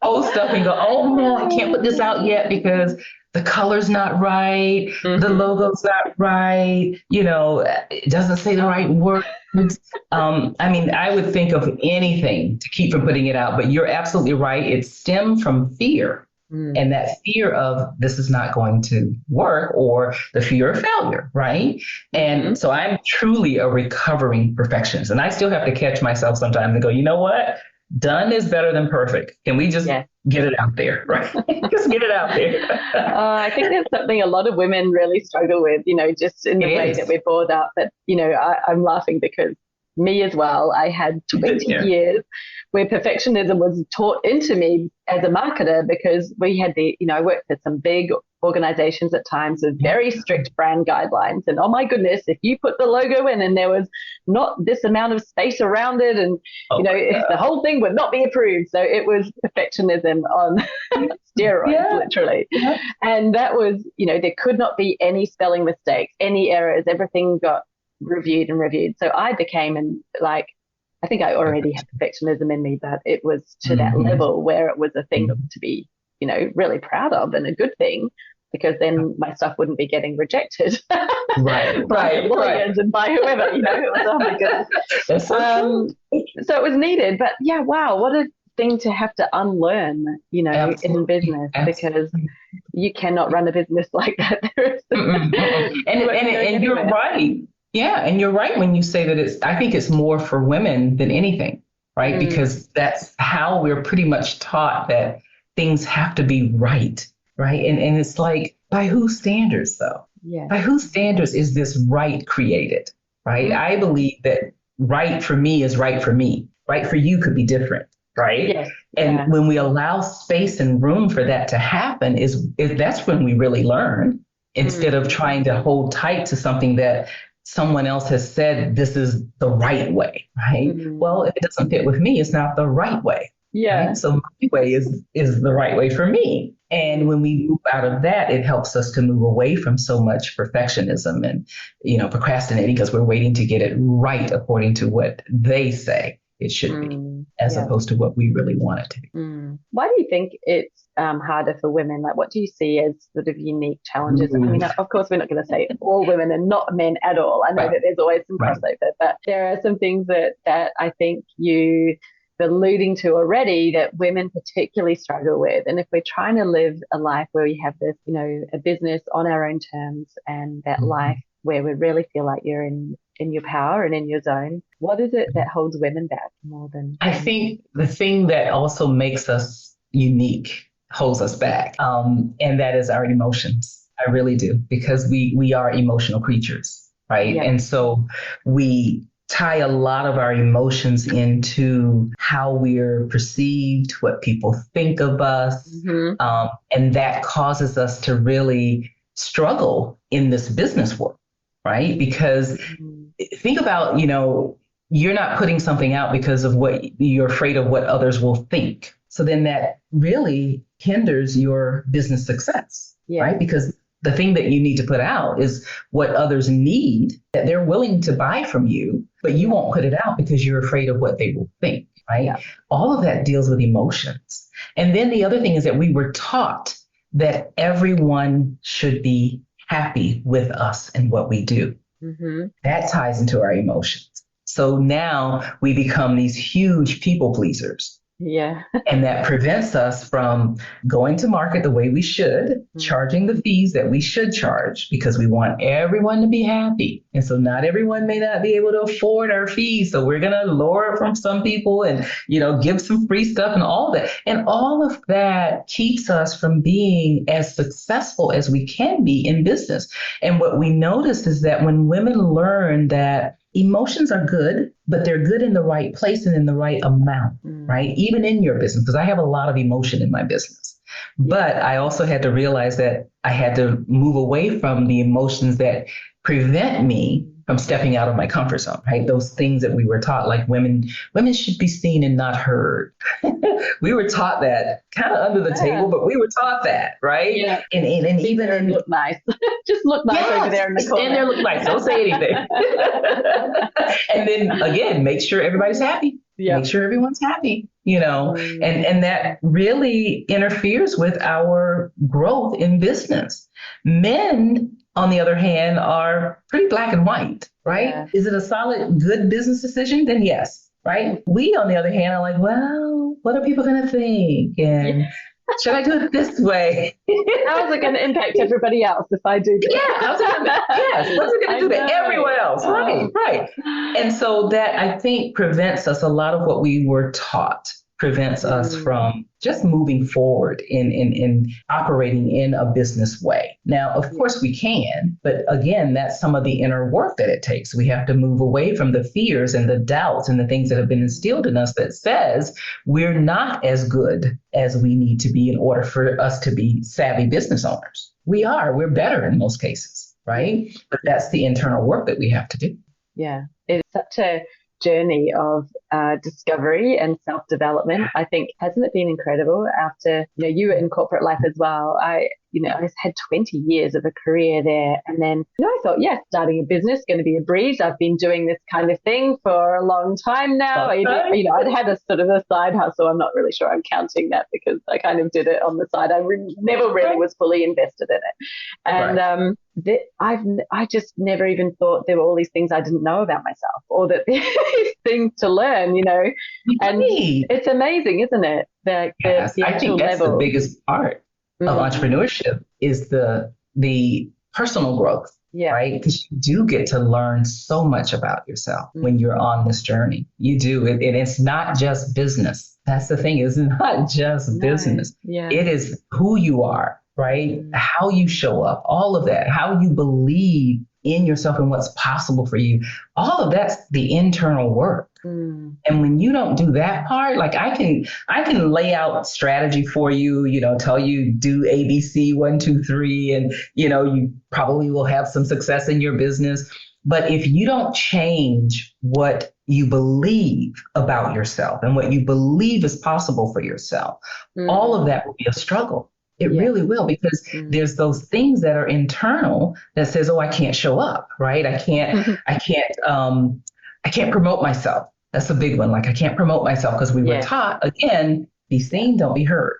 post stuff and go, oh no, I can't put this out yet because the color's not right. The logo's not right. It doesn't say the right words. I would think of anything to keep from putting it out, but you're absolutely right. It stemmed from fear, and that fear of this is not going to work, or the fear of failure, right? And so I'm truly a recovering perfectionist, and I still have to catch myself sometimes and go, you know what? Done is better than perfect. Can we just get it out there, right? Just get it out there. I think that's something a lot of women really struggle with, just in the way that we're brought up. But, I'm laughing because me as well, I had 20 years where perfectionism was taught into me as a marketer, because we had I worked for some big organizations at times with very strict brand guidelines. And oh my goodness, if you put the logo in and there was not this amount of space around it, and, the whole thing would not be approved. So it was perfectionism on steroids, literally. Yeah. And that was, there could not be any spelling mistakes, any errors, everything got reviewed. So I became I think I already had perfectionism in me, but it was to that level where it was a thing to be, really proud of, and a good thing, because then my stuff wouldn't be getting rejected by lawyers and by whoever, it was, oh my goodness. That's so true. So it was needed, but wow, what a thing to have to unlearn, you know, in business, because you cannot run a business like that. And you're right. Yeah, and you're right when you say that I think it's more for women than anything, right? Because that's how we're pretty much taught that things have to be right? And it's like, by whose standards though? Yeah. By whose standards is this right created, right? I believe that right for me is right for me. Right for you could be different, right? Yes. And when we allow space and room for that to happen, is that's when we really learn, instead of trying to hold tight to something that someone else has said this is the right way, right? Well, if it doesn't fit with me, it's not the right way. Yeah. Right? So my way is the right way for me. And when we move out of that, it helps us to move away from so much perfectionism and, procrastinating because we're waiting to get it right according to what they say it should be, as opposed to what we really want it to be. Why do you think it's harder for women? Like, what do you see as sort of unique challenges? I mean, of course, we're not going to say all women and not men at all. I know that there's always some crossover, but there are some things that I think you alluding to already that women particularly struggle with. And if we're trying to live a life where we have this, a business on our own terms, and that life where we really feel like you're in your power and in your zone, what is it that holds women back more than? I think the thing that also makes us unique holds us back, and that is our emotions. I really do, because we are emotional creatures, right? Yeah. And so we tie a lot of our emotions into how we're perceived, what people think of us. And that causes us to really struggle in this business world, right? Because think about, you're not putting something out because of what you're afraid of what others will think. So then that really hinders your business success, right? Because the thing that you need to put out is what others need, that they're willing to buy from you, but you won't put it out because you're afraid of what they will think, right? Yeah. All of that deals with emotions. And then the other thing is that we were taught that everyone should be happy with us and what we do. That ties into our emotions. So now we become these huge people pleasers. Yeah. And that prevents us from going to market the way we should, charging the fees that we should charge, because we want everyone to be happy. And so not everyone may not be able to afford our fees. So we're going to lower it from some people and, give some free stuff and all that. And all of that keeps us from being as successful as we can be in business. And what we noticed is that when women learn that emotions are good, but they're good in the right place and in the right amount, right? Even in your business, because I have a lot of emotion in my business. But I also had to realize that I had to move away from the emotions that prevent me from stepping out of my comfort zone, right? Those things that we were taught, like women should be seen and not heard. We were taught that kind of under the table, but we were taught that, right? Yeah. And even look nice. Just look nice over there in the corner. Stand there, look nice. Don't say anything. And then again, make sure everybody's happy. Yeah. Make sure everyone's happy, and that really interferes with our growth in business. Men, on the other hand, are pretty black and white, right? Yeah. Is it a solid, good business decision? Then yes, right? We, on the other hand, are like, well, what are people going to think? And should I do it this way? How is it going to impact everybody else if I do this? Yeah, what's it going to do to everyone else? Right. And so that, I think, prevents us, a lot of what we were taught prevents us from just moving forward in operating in a business way. Now, of course we can, but again, that's some of the inner work that it takes. We have to move away from the fears and the doubts and the things that have been instilled in us that says we're not as good as we need to be in order for us to be savvy business owners. We're better in most cases, right? But that's the internal work that we have to do. Yeah, it's such a journey of discovery and self-development. I think, hasn't it been incredible after, you were in corporate life as well? I had 20 years of a career there. And then, I thought, starting a business, going to be a breeze. I've been doing this kind of thing for a long time now. I'd had a sort of a side hustle. I'm not really sure I'm counting that because I kind of did it on the side. I never really was fully invested in it. And I just never even thought there were all these things I didn't know about myself, or that these things to learn, and Right. it's amazing, isn't it? Yes, The I actual think that's the level. biggest part of entrepreneurship is the personal growth, Yeah. right? Because you do get to learn so much about yourself when you're on this journey. You do, and it's not just business. That's the thing; it's not just business. Yeah. It is who you are, right? How you show up, all of that, how you believe in yourself and what's possible for you. All of that's the internal work. And when you don't do that part, like I can lay out strategy for you, tell you do ABC 1, 2, 3, and you probably will have some success in your business. But if you don't change what you believe about yourself and what you believe is possible for yourself, all of that will be a struggle. It really will, because there's those things that are internal that says, oh, I can't show up, right? I can't promote myself. That's a big one. Like I can't promote myself because we were taught, again, be seen, don't be heard,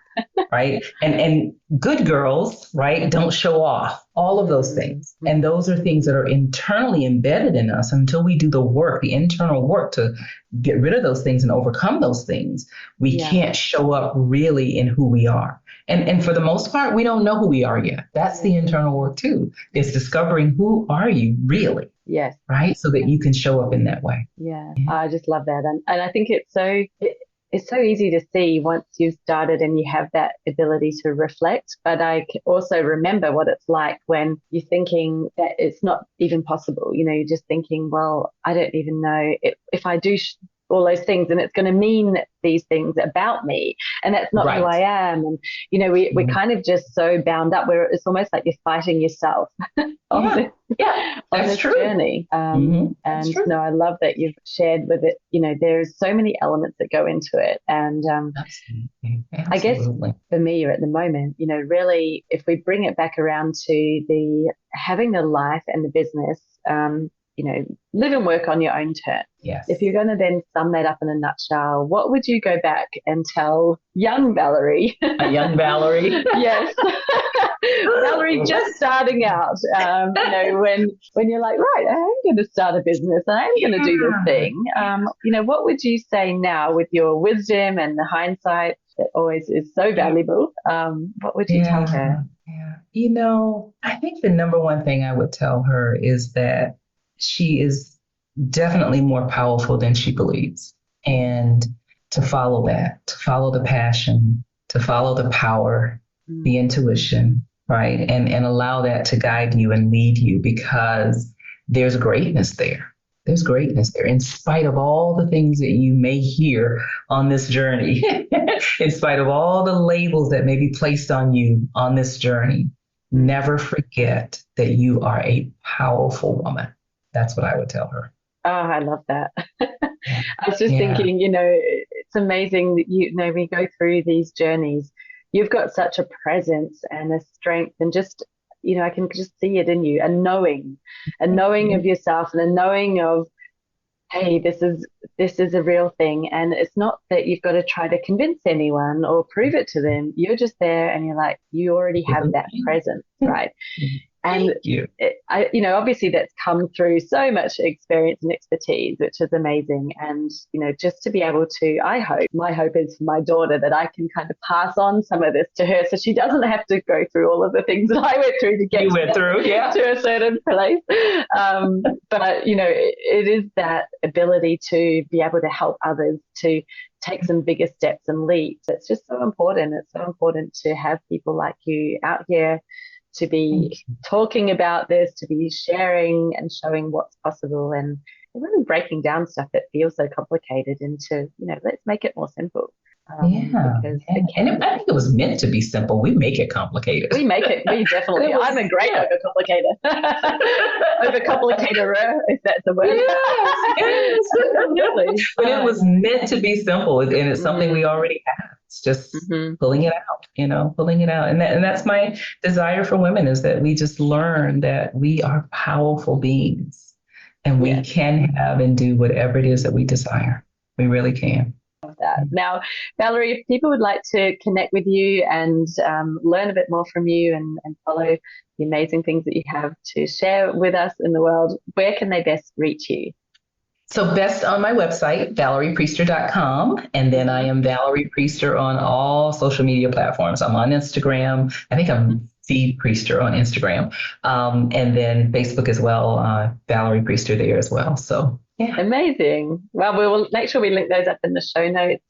right? And good girls, right, don't show off, all of those things. And those are things that are internally embedded in us. Until we do the work, the internal work to get rid of those things and overcome those things, we can't show up really in who we are. And for the most part, we don't know who we are yet. That's the internal work too. It's discovering who are you really. Yes. Right. So that you can show up in that way. Yeah. I just love that. And I think it's so easy to see once you've started and you have that ability to reflect. But I also remember what it's like when you're thinking that it's not even possible. You're just thinking, well, I don't even know if I do all those things and it's going to mean these things about me, and that's not who I am. And we're kind of just so bound up where it's almost like you're fighting yourself on this journey. And no, I love that you've shared with it. There's so many elements that go into it, and Absolutely. I guess for me at the moment, really, if we bring it back around to the having the life and the business, live and work on your own terms. Yes. If you're going to then sum that up in a nutshell, what would you go back and tell young Valerie? A young Valerie. Yes. Valerie just starting out, when you're like, right, I am going to start a business. I am going to do this thing. What would you say now with your wisdom and the hindsight that always is so valuable? What would you tell her? Yeah. I think the number one thing I would tell her is that she is definitely more powerful than she believes. And to follow that, to follow the passion, to follow the power, the intuition, right? And allow that to guide you and lead you, because there's greatness there. There's greatness there, in spite of all the things that you may hear on this journey, in spite of all the labels that may be placed on you on this journey. Never forget that you are a powerful woman. That's what I would tell her. Oh, I love that. I was just thinking, it's amazing that, we go through these journeys. You've got such a presence and a strength, and just, I can just see it in you, a knowing of yourself, and a knowing of, hey, this is a real thing. And it's not that you've got to try to convince anyone or prove it to them. You're just there and you're like, you already have that presence, right? And obviously that's come through so much experience and expertise, which is amazing. And, just to be able to, my hope is for my daughter that I can kind of pass on some of this to her, so she doesn't have to go through all of the things that I went through to get to a certain place. But, it is that ability to be able to help others to take some bigger steps and leaps. It's just so important. It's so important to have people like you out here to be talking about this, to be sharing and showing what's possible, and really breaking down stuff that feels so complicated into, let's make it more simple. And I think it was meant to be simple. We make it complicated. We definitely. I'm a great overcomplicator. Overcomplicator, if that's a word. Yes. But it was meant to be simple, and it's something we already have. It's just pulling it out, pulling it out. And that's my desire for women, is that we just learn that we are powerful beings, and we can have and do whatever it is that we desire. We really can. Now, Valerie, if people would like to connect with you and learn a bit more from you and follow the amazing things that you have to share with us in the world, where can they best reach you? So best on my website, valeriepriester.com. And then I am Valerie Priester on all social media platforms. I'm on Instagram. I think I'm the Priester on Instagram. And then Facebook as well, Valerie Priester there as well. So, yeah. Amazing. Well, we will make sure we link those up in the show notes.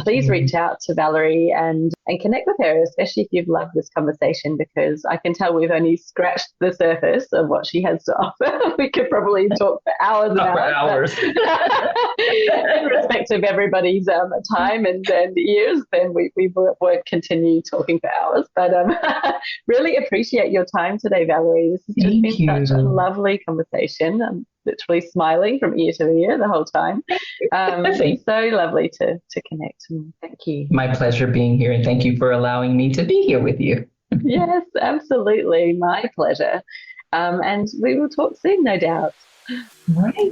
Please reach out to Valerie and connect with her, especially if you've loved this conversation, because I can tell we've only scratched the surface of what she has to offer. We could probably talk for hours and hours. In respect of everybody's time and years, then we won't continue talking for hours. But really appreciate your time today, Valerie. This has just been such a lovely conversation. I'm literally smiling from ear to ear the whole time. So lovely to connect. Thank you. My pleasure being here, and thank you for allowing me to be here with you. Yes, absolutely. My pleasure. And we will talk soon, no doubt. Right.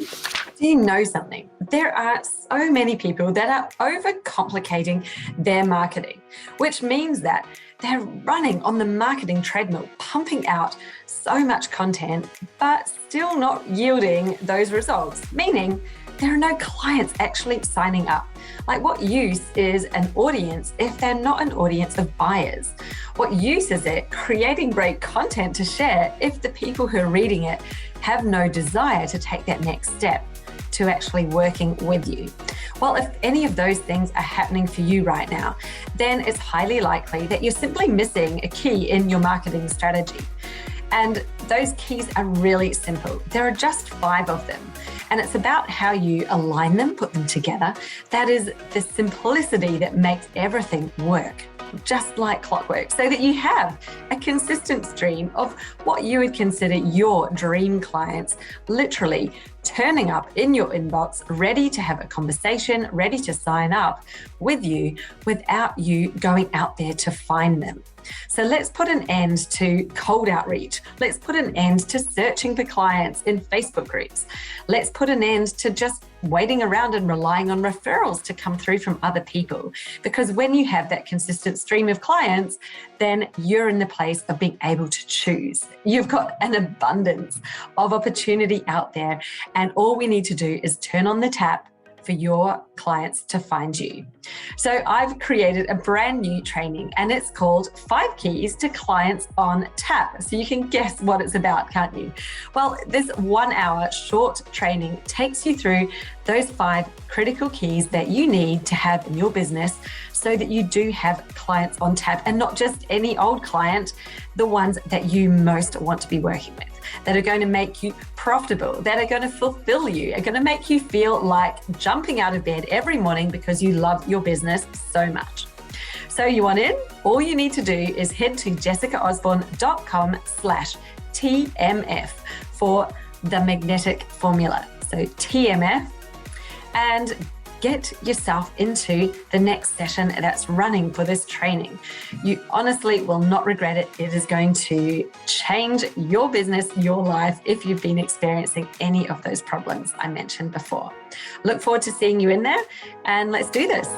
Do you know something? There are so many people that are overcomplicating their marketing, which means that they're running on the marketing treadmill, pumping out so much content, but still not yielding those results, meaning there are no clients actually signing up. Like, what use is an audience if they're not an audience of buyers? What use is it creating great content to share if the people who are reading it have no desire to take that next step to actually working with you? Well, if any of those things are happening for you right now, then it's highly likely that you're simply missing a key in your marketing strategy. And those keys are really simple. There are just 5 of them. And it's about how you align them, put them together. That is the simplicity that makes everything work, just like clockwork, so that you have a consistent stream of what you would consider your dream clients, literally turning up in your inbox, ready to have a conversation, ready to sign up with you without you going out there to find them. So let's put an end to cold outreach. Let's put an end to searching for clients in Facebook groups. Let's put an end to just waiting around and relying on referrals to come through from other people. Because when you have that consistent stream of clients, then you're in the place of being able to choose. You've got an abundance of opportunity out there, and all we need to do is turn on the tap for your clients to find you. So I've created a brand new training, and it's called 5 Keys to Clients on Tap. So you can guess what it's about, can't you? Well, this 1-hour short training takes you through those 5 critical keys that you need to have in your business so that you do have clients on tap, and not just any old client, the ones that you most want to be working with, that are going to make you profitable, that are going to fulfill you, are going to make you feel like jumping out of bed every morning because you love your business so much. So you want in? All you need to do is head to jessicaosborne.com/TMF for the magnetic formula. So TMF, and get yourself into the next session that's running for this training. You honestly will not regret it. It is going to change your business, your life, if you've been experiencing any of those problems I mentioned before. Look forward to seeing you in there, and let's do this.